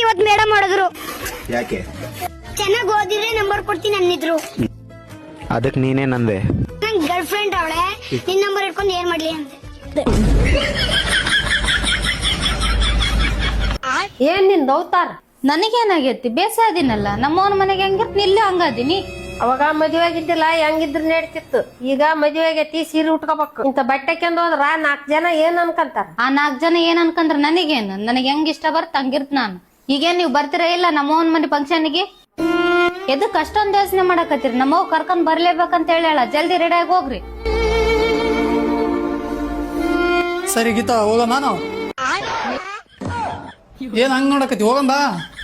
ಇವತ್ ಮೇಡಮ್ ಮಾಡಿದ್ರು. ಯಾಕೆ? ಚೆನ್ನಾಗಿ ಓದಿದ್ರೆ ನಂಬರ್ ಕೊಡ್ತೀನಿ ಅಂದಿದ್ರು. ಅದಕ್ಕೆ ನೀನೇನಂದೆ? ನನ್ ಗರ್ಲ್ ಫ್ರೆಂಡ್ ಅವಳೆ, ನಿನ್ ನಂಬರ್ ಇಟ್ಕೊಂಡು ಏನ್ ಮಾಡ್ಲಿ ಅಂತ. ಏನ್ ನಿನ್ ದೌತಾರ? ನನಗೇನಾಗೈತಿ? ಬೇಸಾದಿನಲ್ಲ, ನಮ್ಮವನ ಮನೆಗೆ ಹೆಂಗಿರ್ತ ಇಲ್ಲೇ ಹಂಗಾದಿನಿ. ಅವಾಗ ಮದುವೆ ಆಗಿದ್ದಿಲ್ಲ, ಹೆಂಗಿದ್ರ ನಡ್ತಿತ್ತು. ಈಗ ಮದುವೆ ಆಗೈತಿ, ಸೀರೆ ಉಟ್ಕೋಬೇಕು. ಇಂತ ಬಟ್ಟೆ ಕೆಂದ್ ಹೋದ್ರ 4 ಜನ ಏನ್ ಅನ್ಕಂತಾರ. ಆ 4 ಜನ ಏನ್ ಅನ್ಕಂದ್ರ ನನಗೇನು? ನನಗೆ ಹೆಂಗ್ ಇಷ್ಟ ಬರ್ತ ಹಂಗಿರ್ತ ನಾನು. ಈಗೇನ್ ನೀವ್ ಬರ್ತೀರಾ ಇಲ್ಲ ನಮ್ಮವನ್ ಮನೆ ಫಂಕ್ಷನ್ಗೆ? ಎದಕ್ ಅಷ್ಟೊಂದ್ ಯೋಚನೆ ಮಾಡಕತ್ತೀರಿ? ನಮ್ಮವ್ ಕರ್ಕೊಂಡ್ ಬರ್ಲೇಬೇಕಂತ ಹೇಳ. ಜಲ್ದಿ ರೆಡಿ ಆಗಿ ಹೋಗ್ರಿ. ಸರಿ ಗೀತಾ, ಹೋಗೋಣ ನಾವು. ಏನ್ ಹಂಗ್ ನೋಡಕತಿ? ಹೋಗಂಬ.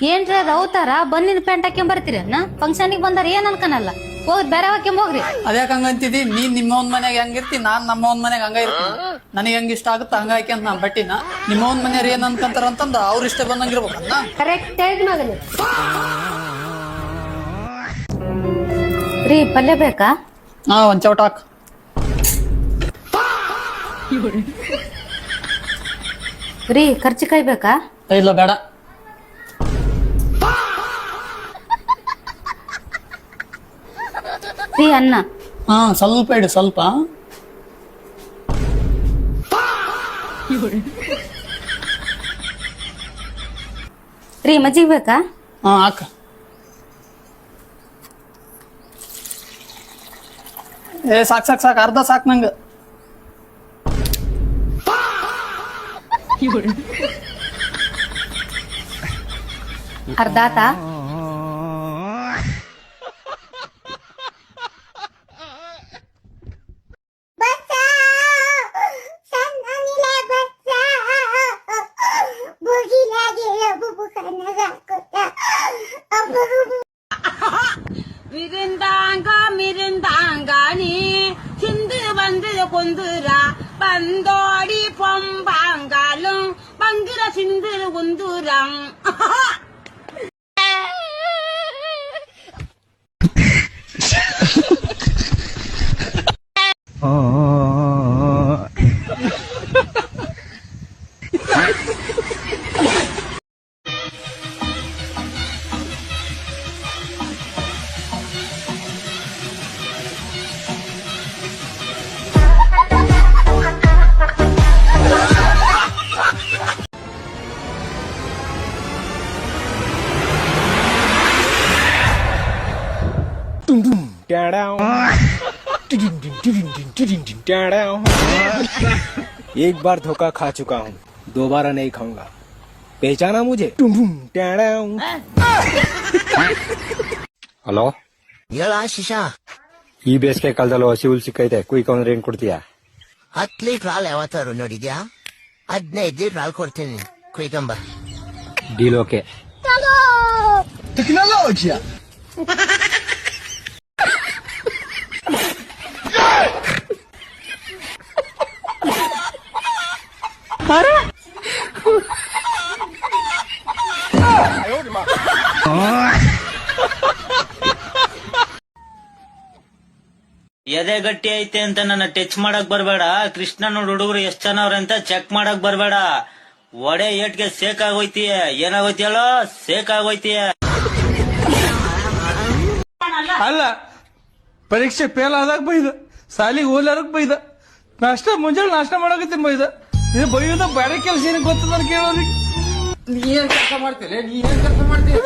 ಏನ್ರಿ ಅದ್ ಅವತಾರ? ಬಂದಿನ ಪ್ಯಾಂಟ್ ಹಾಕ್ಯಂಡ್ ಬರ್ತೀರಿ ಅನ್ನ? ಫಂಕ್ಷನ್ಗೆ ಬಂದಾರ ಏನ್ ಅನ್ಕನಲ್ಲ. ಹೋಗಿ ಬೇರೆ ಹಾಕ್ಯಂಡ್ ಹೋಗ್ರಿ. ಅದ್ಯಾಕ ಹಂಗಂತಿದಿ? ನೀನ್ ನಿಮ್ಮವನ್ ಮನ್ಯಾಗ ಹೆಂಗಿರ್ತಿ, ನಾನ್ ನಮ್ಮವನ್ ಮನ್ಯಾಗ ಹಂಗ ಇರ್ತೀನಿ. ನನಗೆ ಹೆಂಗ್ ಇಷ್ಟ ಆಗುತ್ತ ಹಂಗ ಹಾಕ್ಯಂತ ನಾ ಬಟ್ಟಿನ. ನಿಮ್ಮವನ್ ಮನೆಯವ್ರ ಏನ್ ಅನ್ಕಂತಾರ ಅಂತಂದ ಅವ್ರ ಇಷ್ಟ ಬಂದಂಗಿರ್ಬೇಕನ್ನ. ಕರೆಕ್ಟ್ ಆಗಿ ಮಗನ. ರೀ ಪಲ್ಯ ಬೇಕಾ? ಹಾ, ಒಂದ್ ಚೌಟ ಹಾಕ್. ರೀ ಕರ್ಚಿಕಾಯಿ ಬೇಕಾ? ಇಲ್ಲ ಬೇಡ. ರೀ ಅನ್ನ? ಹಾ, ಸ್ವಲ್ಪ ಇಡು, ಸ್ವಲ್ಪ. ರೀ ಮಜ್ಜಿಗೆ ಬೇಕಾ? ಹಾ ಹಾಕ. ಸಾಕ್ ಸಾಕ್ ಸಾಕ್, ಅರ್ಧ ಸಾಕ್ ನಂಗ. ಅರ್ಧ ಆತಾ? ಮಿರಿಂದಾಂಗಾನಿ ಹಿಂದು ಬಂದು ಕೊಂದುರ ಬಂದೋಡಿ ಪೊಂಬಾಂಗಾಲು ಬಂಗಿರ ಸಿಂದಿರು ಗುಂದೂರಂ. एक बार धोखा खा चुका हूँ, दोबारा नहीं खाऊंगा. पहचाना मुझे? ಹಲೋ, ಹೇಳ ಶಿಶಾ. ಈ ಬೇಸಿಗೆ ಕಾಲದಲ್ಲಿ ಹಸಿ ಹುಲ್ ಸಿಕ್ಕೈತೆ, ಕುಯ್ಕೊಂಡ್ರೆ ಏನ್ ಕೊಡ್ತೀಯಾ? 10 ಲೀಟರ್ ಹಾಲು ಯಾವತ್ತಾರು ನೋಡಿದ್ಯಾ? 15 ಲೀಟರ್ ಹಾಲು ಕೊಡ್ತೀನಿ, ಕುಯ್ಕೊಂಬ. Deal okay. ಎದೆ ಗಟ್ಟಿ ಐತೆ ಅಂತ ನನ್ನ ಟಚ್ ಮಾಡಕ್ ಬರ್ಬೇಡ. ಕೃಷ್ಣ ನೋಡ್ ಹುಡುಗರು ಎಷ್ಟ್ ಜನ ಅವ್ರ ಅಂತ ಚೆಕ್ ಮಾಡಕ್ ಬರ್ಬೇಡ. ಒಡೆ ಏಟ್ಗೆ ಸೇಕ್ ಆಗೋಯ್ತೀಯ. ಏನಾಗೋಯ್ತಿಯಲ್ಲೋ? ಸೇಕ್ ಆಗೋಯ್ತೀಯ. ಅಲ್ಲ, ಪರೀಕ್ಷೆ ಫೇಲ್ ಆದಾಗ ಬೈದ, ಸಾಲಿಗೆ ಹೋಲಾರಕ್ ಬೈದ, ಮುಂಜಾನೆ ನಾಷ್ಟ ಮಾಡಕತ್ತೀನಿ ಬೈದ. ಇದು ಬೈಯೋದ ಬೇರೆ ಕೆಲಸ ಏನ್ ಗೊತ್ತದ ನಾನು ಕೇಳೋದಿಕ್ಕೆ. ನೀ ಏನ್ ಕೆಲಸ ಮಾಡ್ತೀರಿ? ನೀ ಏನ್ ಕೆಲಸ ಮಾಡ್ತೀರಿ?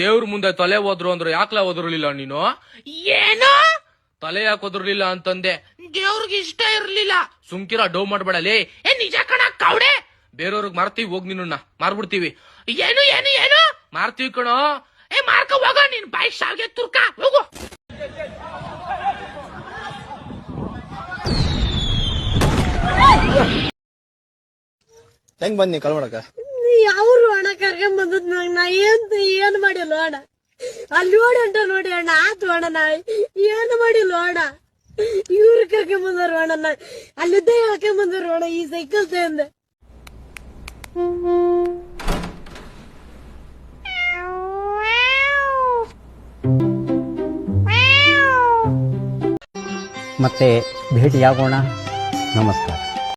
ದೇವ್ರ ಮುಂದೆ ತಲೆ ಹೋದ್ರು ಅಂದ್ರೆ ಯಾಕ್ಲ ಓದಿರ್ಲಿಲ್ಲ ನೀನು? ಏನೋ ತಲೆ ಯಾಕೆ ಓದಿರ್ಲಿಲ್ಲ ಅಂತಂದೆ. ದೇವ್ರಿಗೆ ಇಷ್ಟ ಇರ್ಲಿಲ್ಲ. ಸುಮ್ಕಿರ ಡೌ ಮಾಡ್ಬೇಡಲೇ. ನಿಜ ಕಣ ಕೌಡೆ. ಬೇರೆಯವ್ರಿಗೆ ಮಾರ್ತೀವಿ, ಹೋಗ್ ನಿನ್ನ ಮಾರ್ಬಿಡ್ತೀವಿ. ಏನು ಏನು ಏನು ಮಾರ್ತೀವಿ ಕಣೋ. ಮಾರ್ಕ ಹೋಗ, ನೀನ್ ಬಾಯಿ ಶಾವ್ಗೆ ತುರ್ಕ ಹೋಗು. ಹೆಂಗ್ ಬಂದ್ ನೀ ಕಲ್ ಮಾಡಕ? ಯಾವ್ರು ಅಣ್ಣ ಕರ್ಕೊಂಡ್ ಬಂದದ್ ನಾ ಏನ್ ಮಾಡಿಲ್ಲ ಅಣ್ಣ. ಅಲ್ಲಿ ನೋಡಿ ಅಂಟ ನೋಡಿ ಅಣ್ಣ, ಆತು ಅಣ್ಣ, ನಾ ಏನ್ ಮಾಡಿಲ್ಲ ಅಣ್ಣ. ಇವ್ರು ಕರ್ಕೊಂಡ್ ಬಂದರು ಅಣ್ಣ, ಅಲ್ಲಿದ್ದೇ ಹಾಕೊಂಡ್ ಬಂದರು ಅಣ್ಣ ಈ ಸೈಕಲ್ ತಂದೆ. ಮತ್ತೆ ಭೇಟಿಯಾಗೋಣ. ನಮಸ್ಕಾರ.